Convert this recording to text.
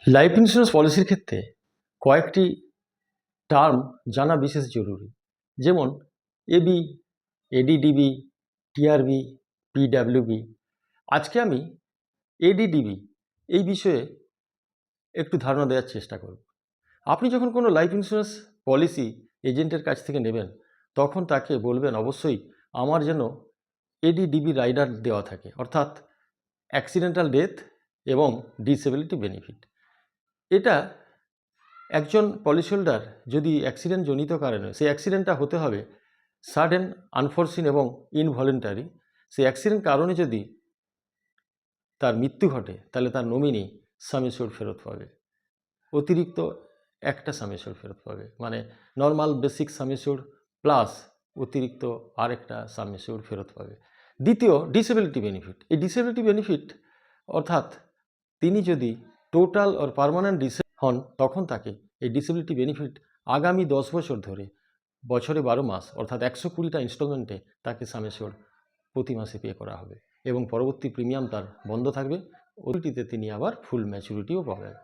Life insurance পলিসির ক্ষেত্রে কয়েকটি টার্ম জানা বিশেষ জরুরি। যেমন এবি, এডিডিবি, টিআরবি, পিডাব্লিউবি। আজকে আমি এডিডিবি এই বিষয়ে একটু ধারণা দেওয়ার চেষ্টা করব। আপনি যখন কোনো লাইফ ইন্স্যুরেন্স পলিসি এজেন্টের কাছ থেকে নেবেন, তখন তাকে বলবেন অবশ্যই আমার যেন এডিডিবি রাইডার দেওয়া থাকে, অর্থাৎ অ্যাক্সিডেন্টাল ডেথ এবং ডিসেবিলিটি বেনিফিট। এটা একজন পলিসি হোল্ডার যদি অ্যাক্সিডেন্ট জনিত কারণে সেই অ্যাক্সিডেন্টটা হতে হবে সাডেন, আনফোরসিন এবং ইনভলেন্টারি। সেই অ্যাক্সিডেন্ট কারণে যদি তার মৃত্যু ঘটে, তাহলে তার নমিনি সাম অ্যাসিউরড ফেরত পাবে, অতিরিক্ত একটা সাম অ্যাসিউরড ফেরত পাবে, মানে নর্মাল বেসিক সাম অ্যাসিউরড প্লাস অতিরিক্ত আরেকটা সাম অ্যাসিউরড ফেরত পাবে। দ্বিতীয়, ডিসেবিলিটি বেনিফিট। এই ডিসেবিলিটি বেনিফিট অর্থাৎ তিনি যদি টোটাল আর পার্মানেন্ট হন, তখন তাকে এই ডিসেবিলিটি বেনিফিট আগামী 10 বছর ধরে বছরে 12 মাস অর্থাৎ 120টা ইনস্টলমেন্টে তাকে সাম অ্যাসিউরড প্রতি মাসে পে করা হবে এবং পরবর্তী প্রিমিয়াম তার বন্ধ থাকবে। ওটিতে তিনি আবার ফুল ম্যাচুরিটিও পাবেন।